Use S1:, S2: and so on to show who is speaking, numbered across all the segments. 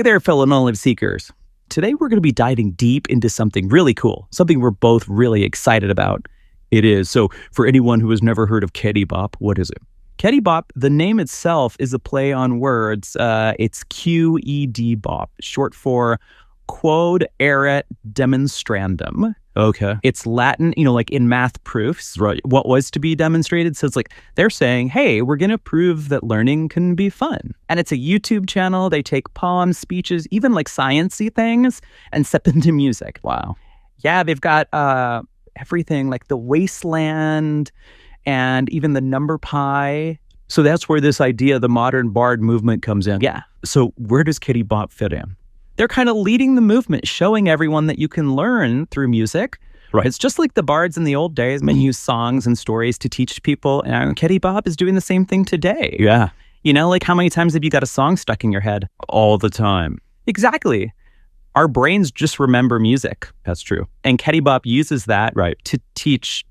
S1: there, fellow knowledge seekers. Today we're going to be diving deep into something really cool, something we're both really excited about. It is. So for anyone who has never heard of QED Bop, what is it? QED Bop, the name itself is a play on words. It's QED Bop, short for quod, erat, demonstrandum. Okay. It's Latin, like in math proofs, right? What was to be demonstrated. So it's like they're saying, hey, we're going to prove that learning can be fun. And it's a YouTube channel. They take poems, speeches, even like sciencey things and set them to music. Wow. Yeah, they've got everything like the wasteland and even the number pi. So that's where this idea of the modern bard movement comes in. Yeah. So where does QED Bop fit in? They're kind of leading the movement, showing everyone that you can learn through music. Right. It's just like the bards in the old days, men use songs and stories to teach people. And QED Bop is doing the same thing today. Yeah. Like how many times have you got a song stuck in your head? All the time. Exactly. Our brains just remember music. That's true. And QED Bop uses that to teach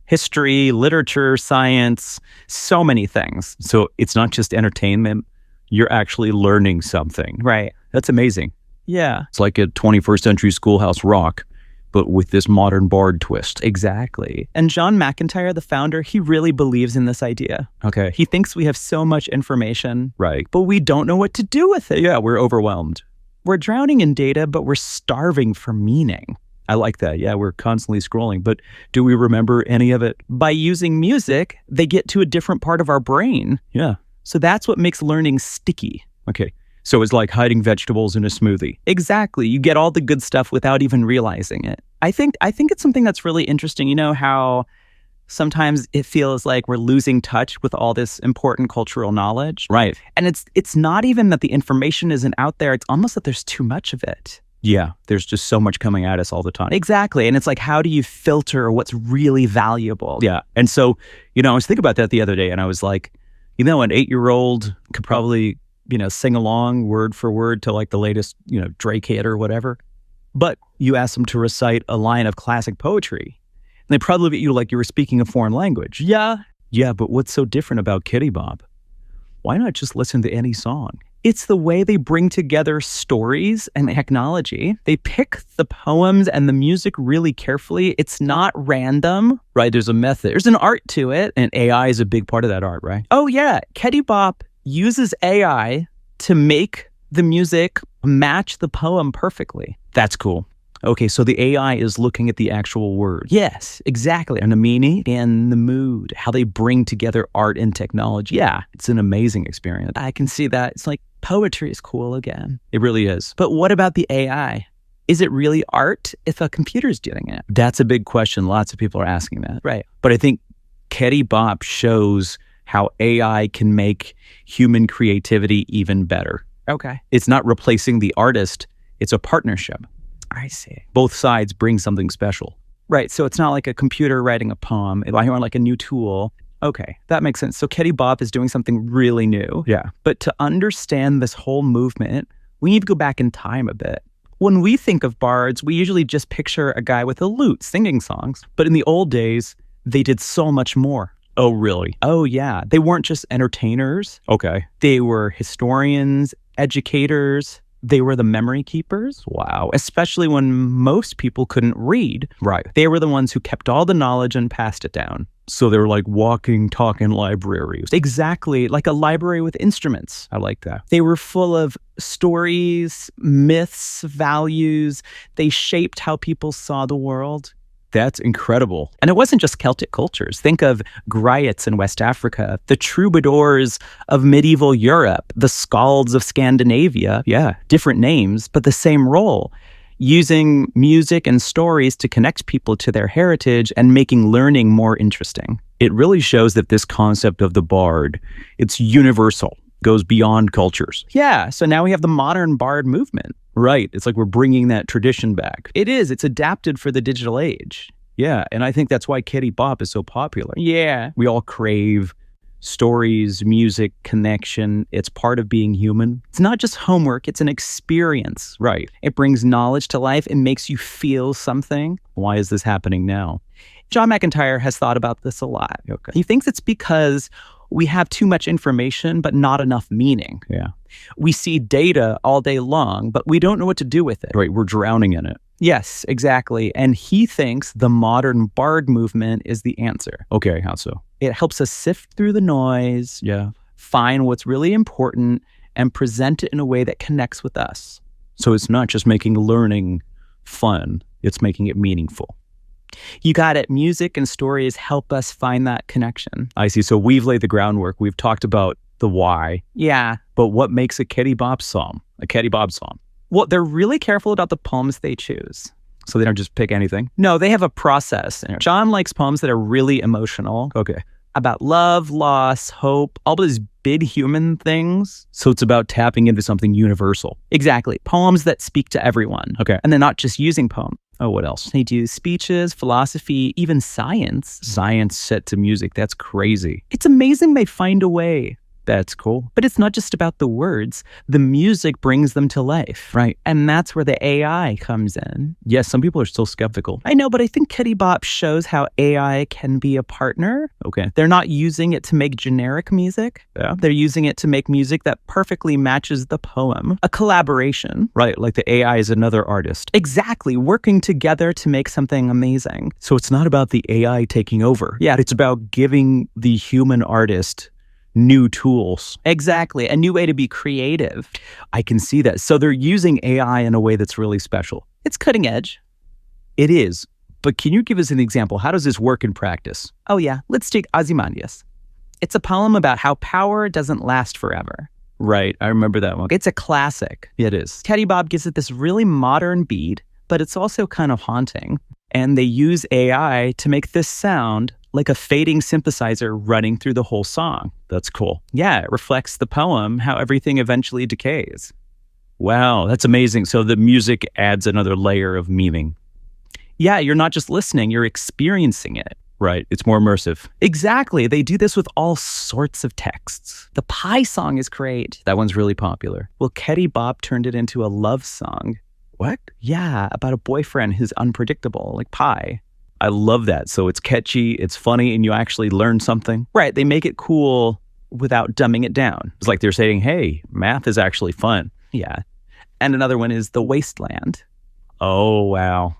S1: history, literature, science, so many things. So it's not just entertainment. You're actually learning something. Right. That's amazing. Yeah. It's like a 21st century schoolhouse rock, but with this modern bard twist. Exactly. And John McIntyre, the founder, he really believes in this idea. Okay. He thinks we have so much information. Right. But we don't know what to do with it. Yeah, we're overwhelmed. We're drowning in data, but we're starving for meaning. I like that. Yeah, we're constantly scrolling, but do we remember any of it? By using music, they get to a different part of our brain. Yeah. So that's what makes learning sticky. Okay. So it's like hiding vegetables in a smoothie. Exactly. You get all the good stuff without even realizing it. I think it's something that's really interesting. You know how sometimes it feels like we're losing touch with all this important cultural knowledge? Right. And it's not even that the information isn't out there. It's almost that there's too much of it. Yeah. There's just so much coming at us all the time. Exactly. And it's like, how do you filter what's really valuable? Yeah. And so, I was thinking about that the other day and I was like, an 8-year-old could probably sing along word for word to like the latest, Drake hit or whatever. But you ask them to recite a line of classic poetry, and they probably look at you like you were speaking a foreign language. Yeah. Yeah, but what's so different about QED Bop? Why not just listen to any song? It's the way they bring together stories and technology. They pick the poems and the music really carefully. It's not random, right? There's a method. There's an art to it, and AI is a big part of that art, right? Oh, yeah. QED Bop uses AI to make the music match the poem perfectly. That's cool. Okay, so the AI is looking at the actual word. Yes, exactly. And the meaning and the mood, how they bring together art and technology. Yeah, it's an amazing experience. I can see that. It's like poetry is cool again. It really is. But what about the AI? Is it really art if a computer's doing it? That's a big question. Lots of people are asking that. Right. But I think QED Bop shows how AI can make human creativity even better. Okay. It's not replacing the artist. It's a partnership. I see. Both sides bring something special. Right. So it's not like a computer writing a poem. I want like a new tool. Okay. That makes sense. So QED Bop is doing something really new. Yeah. But to understand this whole movement, we need to go back in time a bit. When we think of bards, we usually just picture a guy with a lute singing songs. But in the old days, they did so much more. Oh, really? Oh, yeah. They weren't just entertainers. Okay. They were historians, educators. They were the memory keepers. Wow. Especially when most people couldn't read. Right. They were the ones who kept all the knowledge and passed it down. So they were like walking, talking libraries. Exactly. Like a library with instruments. I like that. They were full of stories, myths, values. They shaped how people saw the world. That's incredible. And it wasn't just Celtic cultures. Think of griots in West Africa, the troubadours of medieval Europe, the skalds of Scandinavia. Yeah, different names, but the same role. Using music and stories to connect people to their heritage and making learning more interesting. It really shows that this concept of the bard, it's universal, goes beyond cultures. Yeah, so now we have the modern bard movement. Right. It's like we're bringing that tradition back. It is. It's adapted for the digital age. Yeah. And I think that's why QED Bop is so popular. Yeah. We all crave stories, music, connection. It's part of being human. It's not just homework. It's an experience. Right. It brings knowledge to life. It makes you feel something. Why is this happening now? John McIntyre has thought about this a lot. Okay. He thinks it's because We have too much information, but not enough meaning. Yeah. We see data all day long, but we don't know what to do with it. Right, we're drowning in it. Yes, exactly. And he thinks the modern bard movement is the answer. Okay, how so? It helps us sift through the noise, find what's really important, and present it in a way that connects with us. So it's not just making learning fun, it's making it meaningful. You got it. Music and stories help us find that connection. I see. So we've laid the groundwork. We've talked about the why. Yeah. But what makes a QED Bop song a QED Bop song? Well, they're really careful about the poems they choose. So they don't just pick anything. No, they have a process. John likes poems that are really emotional. Okay. About love, loss, hope, all these big human things. So it's about tapping into something universal. Exactly. Poems that speak to everyone. Okay. And they're not just using poems. Oh, what else? They do speeches, philosophy, even science. Science set to music. That's crazy. It's amazing they find a way. That's cool. But it's not just about the words. The music brings them to life. Right. And that's where the AI comes in. Yes, some people are still skeptical. I know, but I think QED Bop shows how AI can be a partner. Okay. They're not using it to make generic music. Yeah. They're using it to make music that perfectly matches the poem. A collaboration. Right. Like the AI is another artist. Exactly. Working together to make something amazing. So it's not about the AI taking over. Yeah. It's about giving the human artist new tools. Exactly. A new way to be creative. I can see that. So they're using AI in a way that's really special. It's cutting edge. It is. But can you give us an example? How does this work in practice? Oh, yeah. Let's take Ozymandias. It's a poem about how power doesn't last forever. Right. I remember that one. It's a classic. It is. QED Bop gives it this really modern beat, but it's also kind of haunting. And they use AI to make this sound like a fading synthesizer running through the whole song. That's cool. Yeah, it reflects the poem, how everything eventually decays. Wow, that's amazing. So the music adds another layer of meaning. Yeah, you're not just listening, you're experiencing it. Right, it's more immersive. Exactly, they do this with all sorts of texts. The Pie song is great. That one's really popular. Well, QED Bop turned it into a love song. What? Yeah, about a boyfriend who's unpredictable, like Pie. I love that. So it's catchy, it's funny, and you actually learn something. Right, they make it cool without dumbing it down. It's like they're saying, hey, math is actually fun. Yeah. And another one is The Wasteland. Oh, wow.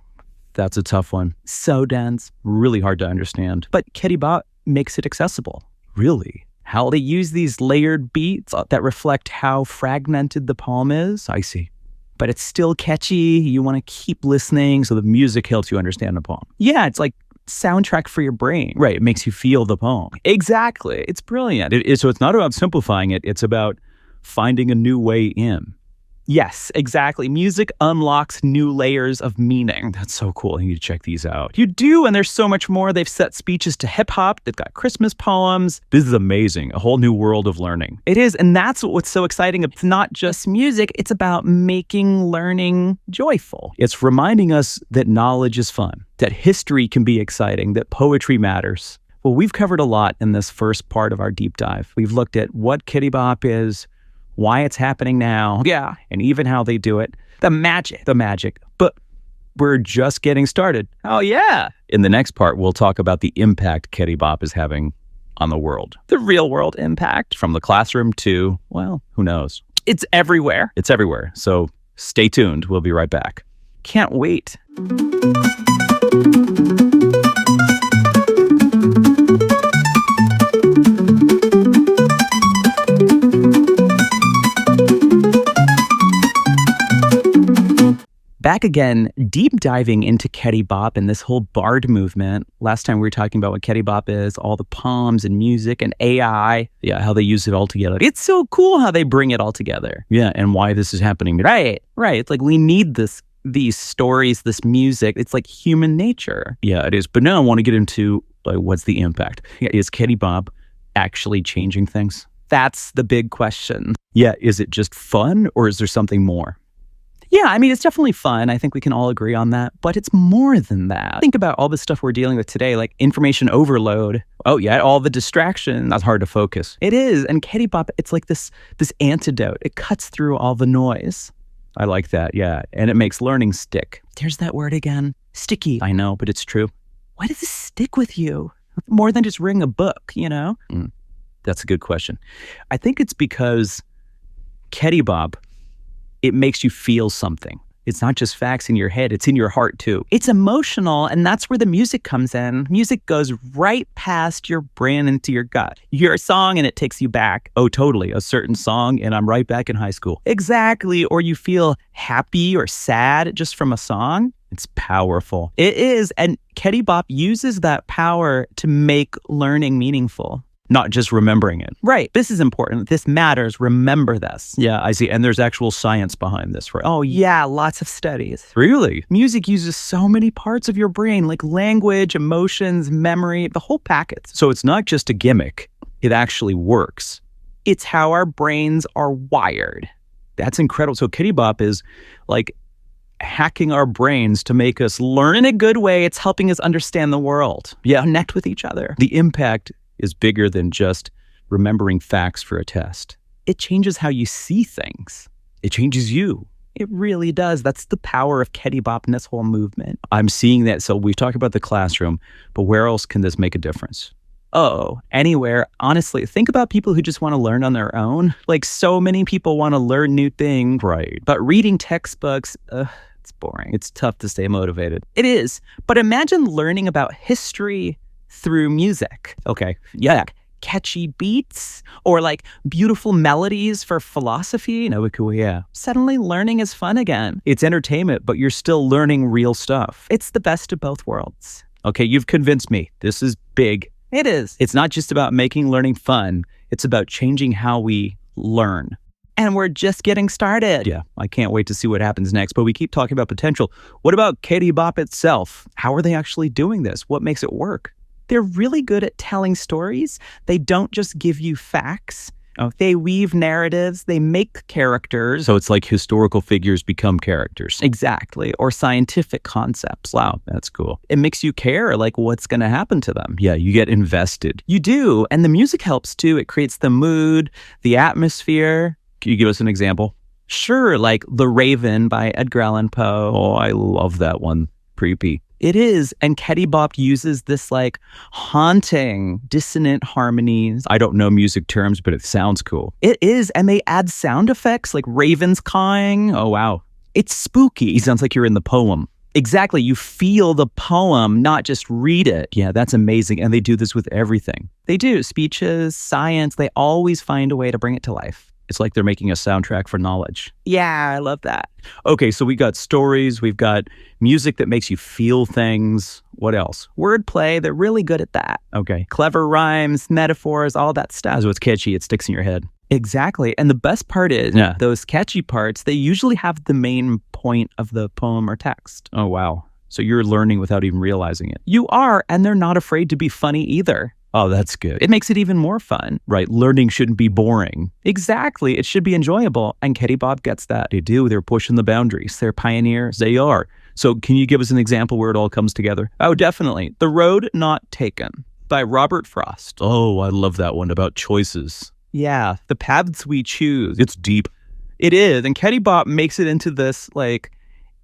S1: That's a tough one. So dense, really hard to understand. But QED Bop makes it accessible. Really? How they use these layered beats that reflect how fragmented the poem is? I see. But it's still catchy. You want to keep listening, so the music helps you understand the poem. Yeah, it's like soundtrack for your brain. Right, it makes you feel the poem. Exactly. It's brilliant. So it's not about simplifying it. It's about finding a new way in. Yes, exactly. Music unlocks new layers of meaning. That's so cool. You need to check these out. You do, and there's so much more. They've set speeches to hip hop. They've got Christmas poems. This is amazing. A whole new world of learning. It is, and that's what's so exciting. It's not just music. It's about making learning joyful. It's reminding us that knowledge is fun, that history can be exciting, that poetry matters. Well, we've covered a lot in this first part of our deep dive. We've looked at what QED Bop is, why it's happening now, yeah, and even how they do it. The magic. But we're just getting started. Oh, yeah. In the next part, we'll talk about the impact QED Bop is having on the world. The real world impact, from the classroom to, well, who knows? It's everywhere. It's everywhere. So stay tuned. We'll be right back. Can't wait. Back again, deep diving into QED Bop and this whole bard movement. Last time we were talking about what QED Bop is, all the poems and music and AI. Yeah, how they use it all together. It's so cool how they bring it all together. Yeah, and why this is happening. Right. It's like we need these stories, this music. It's like human nature. Yeah, it is. But now I want to get into like, what's the impact? Yeah, is QED Bop actually changing things? That's the big question. Yeah, is it just fun or is there something more? Yeah, I mean, it's definitely fun. I think we can all agree on that. But it's more than that. Think about all the stuff we're dealing with today, like information overload. Oh, yeah, all the distraction. That's hard to focus. It is. And QED Bop, it's like this antidote. It cuts through all the noise. I like that, yeah. And it makes learning stick. There's that word again. Sticky. I know, but it's true. Why does this stick with you? More than just reading a book, you know? That's a good question. I think it's because QED Bop, it makes you feel something. It's not just facts in your head, it's in your heart too. It's emotional, and that's where the music comes in. Music goes right past your brain into your gut. You hear a song and it takes you back. Oh, totally. A certain song and I'm right back in high school. Exactly. Or you feel happy or sad just from a song. It's powerful. It is. And QED Bop uses that power to make learning meaningful. Not just remembering it. Right. This is important. This matters. Remember this. Yeah, I see. And there's actual science behind this, right? Oh, yeah, lots of studies. Really? Music uses so many parts of your brain, like language, emotions, memory, the whole packet. So it's not just a gimmick. It actually works. It's how our brains are wired. That's incredible. So QED Bop is like hacking our brains to make us learn in a good way. It's helping us understand the world. Yeah, connect with each other. The impact is bigger than just remembering facts for a test. It changes how you see things. It changes you. It really does. That's the power of QED Bop and this whole movement. I'm seeing that. So we talk about the classroom, but where else can this make a difference? Oh, anywhere. Honestly, think about people who just want to learn on their own. Like so many people want to learn new things. Right. But reading textbooks, it's boring. It's tough to stay motivated. It is. But imagine learning about history through music. Okay. Yeah. Catchy beats or like beautiful melodies for philosophy. Yeah. Suddenly learning is fun again. It's entertainment, but you're still learning real stuff. It's the best of both worlds. Okay. You've convinced me. This is big. It is. It's not just about making learning fun. It's about changing how we learn. And we're just getting started. Yeah, I can't wait to see what happens next. But we keep talking about potential. What about QED Bop itself? How are they actually doing this? What makes it work? They're really good at telling stories. They don't just give you facts. Oh, they weave narratives. They make characters. So it's like historical figures become characters. Exactly. Or scientific concepts. Wow, that's cool. It makes you care, like what's going to happen to them. Yeah, you get invested. You do. And the music helps too. It creates the mood, the atmosphere. Can you give us an example? Sure, like The Raven by Edgar Allan Poe. Oh, I love that one. Creepy. It is. And QED Bop uses this like haunting, dissonant harmonies. I don't know music terms, but it sounds cool. It is. And they add sound effects like ravens cawing. Oh, wow. It's spooky. It sounds like you're in the poem. Exactly. You feel the poem, not just read it. Yeah, that's amazing. And they do this with everything. They do. Speeches, science, they always find a way to bring it to life. It's like they're making a soundtrack for knowledge. Yeah, I love that. Okay, so we got stories, we've got music that makes you feel things. What else? Wordplay, they're really good at that. Okay, clever rhymes, metaphors, all that stuff. So it's catchy, it sticks in your head. Exactly, and the best part is, those catchy parts, they usually have the main point of the poem or text. Oh, wow. So you're learning without even realizing it. You are, and they're not afraid to be funny either. Oh, that's good. It makes it even more fun, right? Learning shouldn't be boring. Exactly. It should be enjoyable. And QED Bop gets that. They do. They're pushing the boundaries. They're pioneers. They are. So can you give us an example where it all comes together? Oh, definitely. The Road Not Taken by Robert Frost. Oh, I love that one about choices. Yeah. The paths we choose. It's deep. It is. And QED Bop makes it into this like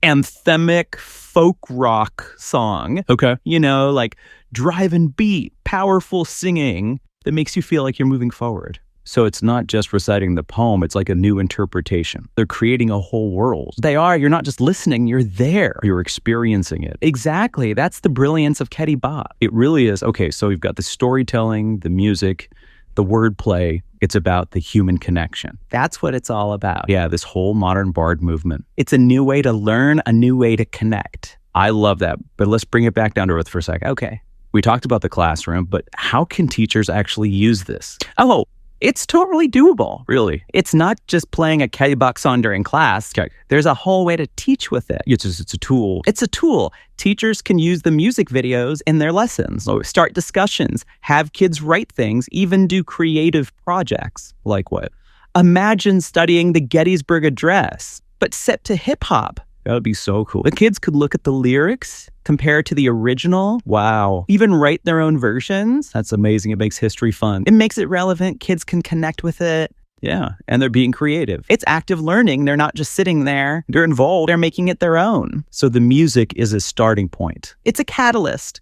S1: anthemic folk rock song. Okay. You know, like driving beat, powerful singing that makes you feel like you're moving forward. So it's not just reciting the poem, it's like a new interpretation. They're creating a whole world. They are. You're not just listening, you're there. You're experiencing it. Exactly. That's the brilliance of QED Bop. It really is. Okay, so we've got the storytelling, the music, the wordplay. It's about the human connection. That's what it's all about. Yeah, this whole modern bard movement. It's a new way to learn, a new way to connect. I love that. But let's bring it back down to earth for a sec. Okay. We talked about the classroom, but how can teachers actually use this? Oh, it's totally doable. Really. It's not just playing a QED Bop song during class. Okay. There's a whole way to teach with it. It's a tool. It's a tool. Teachers can use the music videos in their lessons, or start discussions, have kids write things, even do creative projects. Like what? Imagine studying the Gettysburg Address, but set to hip hop. That would be so cool. The kids could look at the lyrics, compare it to the original. Wow. Even write their own versions. That's amazing. It makes history fun. It makes it relevant. Kids can connect with it. Yeah. And they're being creative. It's active learning. They're not just sitting there. They're involved. They're making it their own. So the music is a starting point. It's a catalyst.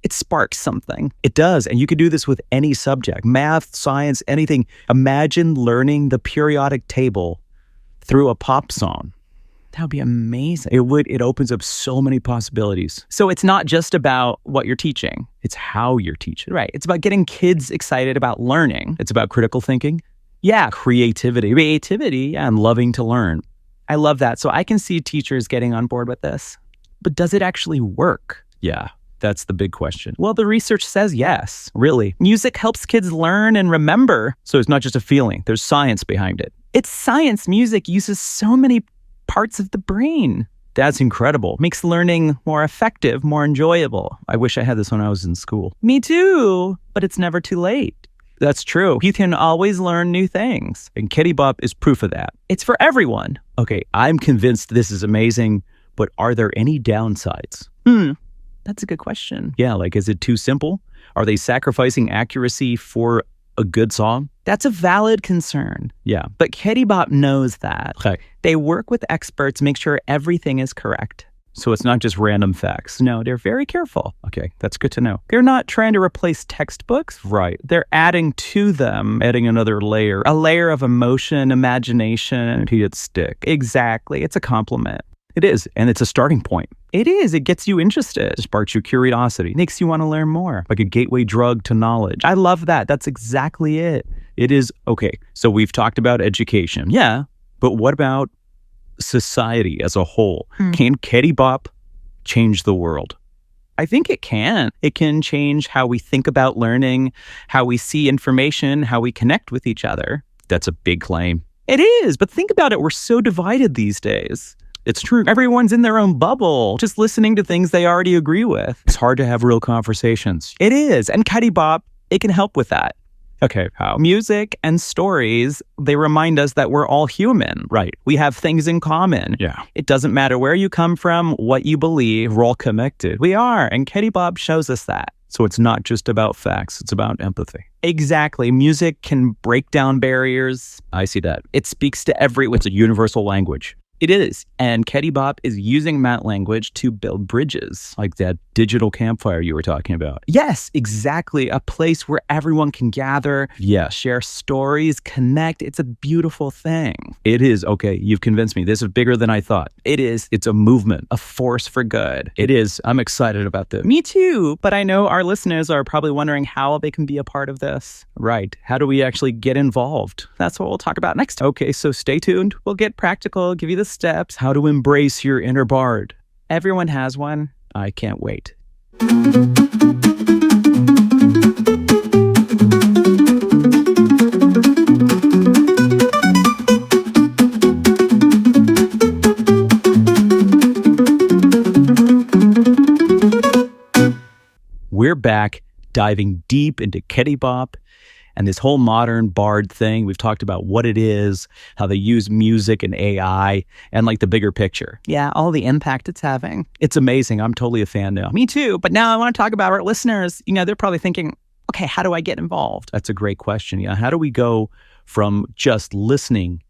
S1: it sparks something. It does. And you can do this with any subject, math, science, anything. Imagine learning the periodic table through a pop song. That would be amazing. It opens up so many possibilities. So it's not just about what you're teaching. It's how you're teaching. Right. It's about getting kids excited about learning. It's about critical thinking. Yeah. Creativity. And loving to learn. I love that. So I can see teachers getting on board with this. But does it actually work? Yeah. That's the big question. Well, the research says yes, really. Music helps kids learn and remember. So it's not just a feeling. There's science behind it. It's science. Music uses so many parts of the brain. That's incredible. Makes learning more effective, more enjoyable. I wish I had this when I was in school. Me too, but it's never too late. That's true. You can always learn new things. And QED Bop is proof of that. It's for everyone. Okay, I'm convinced this is amazing, but are there any downsides? That's a good question. Yeah, like, is it too simple? Are they sacrificing accuracy for a good song? That's a valid concern. Yeah. But QED Bop knows that. Okay. They work with experts, make sure everything is correct. So it's not just random facts. No, they're very careful. Okay, that's good to know. They're not trying to replace textbooks. Right. They're adding to them, adding another layer, a layer of emotion, imagination, to stick. Exactly. It's a compliment. It is, and it's a starting point. It is. It gets you interested, sparks your curiosity, makes you want to learn more, like a gateway drug to knowledge. I love that. That's exactly it. It is, okay, so we've talked about education. Yeah, but what about society as a whole? Can QED Bop change the world? I think it can. It can change how we think about learning, how we see information, how we connect with each other. That's a big claim. It is, but think about it. We're so divided these days. It's true. Everyone's in their own bubble, just listening to things they already agree with. It's hard to have real conversations. It is. And QED Bop, it can help with that. Okay, how? Music and stories, they remind us that we're all human. Right. We have things in common. Yeah. It doesn't matter where you come from, what you believe, we're all connected. We are. And QED Bop shows us that. So it's not just about facts, it's about empathy. Exactly. Music can break down barriers. I see that. It speaks to it's a universal language. It is. And QED Bop is using that language to build bridges, like that digital campfire you were talking about. Yes, exactly. A place where everyone can gather, share stories, connect. It's a beautiful thing. It is. Okay, you've convinced me. This is bigger than I thought. It is. It's a movement, a force for good. It is. I'm excited about this. Me too. But I know our listeners are probably wondering how they can be a part of this. Right. How do we actually get involved? That's what we'll talk about next. Okay, so stay tuned. We'll get practical, give you the steps, how to embrace your inner bard. Everyone has one. I can't wait. We're back diving deep into QED Bop and this whole modern bard thing. We've talked about what it is, how they use music and AI, and like the bigger picture. Yeah, all the impact it's having. It's amazing. I'm totally a fan now. Me too. But now I want to talk about our listeners. They're probably thinking, okay, how do I get involved? That's a great question. Yeah, how do we go from just listening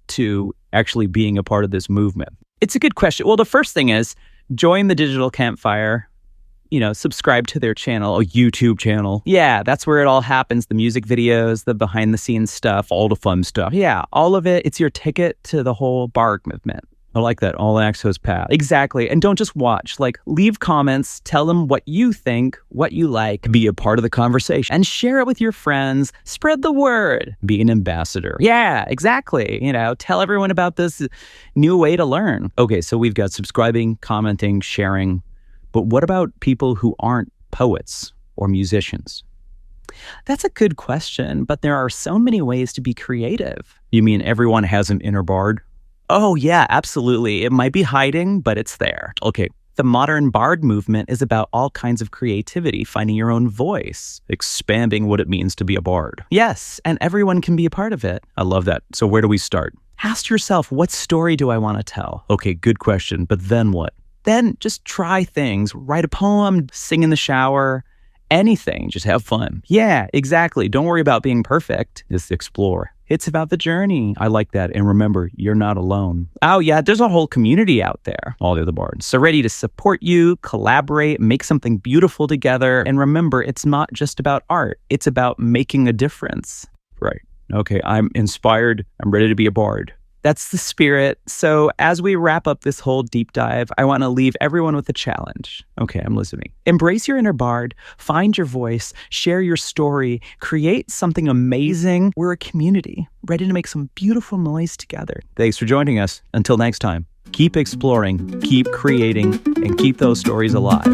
S1: to actually being a part of this movement? It's a good question. Well, the first thing is join the digital campfire. Subscribe to their channel, a YouTube channel. Yeah, that's where it all happens. The music videos, the behind the scenes stuff, all the fun stuff. Yeah, all of it. It's your ticket to the whole bardic movement. I like that. All access path. Exactly. And don't just watch. Leave comments. Tell them what you think, what you like. Be a part of the conversation. And share it with your friends. Spread the word. Be an ambassador. Yeah, exactly. Tell everyone about this new way to learn. Okay, so we've got subscribing, commenting, sharing. But what about people who aren't poets or musicians? That's a good question, but there are so many ways to be creative. You mean everyone has an inner bard? Oh, yeah, absolutely. It might be hiding, but it's there. Okay, the modern bard movement is about all kinds of creativity, finding your own voice, expanding what it means to be a bard. Yes, and everyone can be a part of it. I love that. So where do we start? Ask yourself, what story do I want to tell? Okay, good question, but then what? Then just try things. Write a poem, sing in the shower, anything. Just have fun. Yeah, exactly. Don't worry about being perfect. Just explore. It's about the journey. I like that. And remember, you're not alone. Oh, yeah, there's a whole community out there, all the other bards. So ready to support you, collaborate, make something beautiful together. And remember, it's not just about art. It's about making a difference. Right. Okay, I'm inspired. I'm ready to be a bard. That's the spirit. So as we wrap up this whole deep dive, I want to leave everyone with a challenge. Okay, I'm listening. Embrace your inner bard, find your voice, share your story, create something amazing. We're a community, ready to make some beautiful noise together. Thanks for joining us. Until next time, keep exploring, keep creating, and keep those stories alive.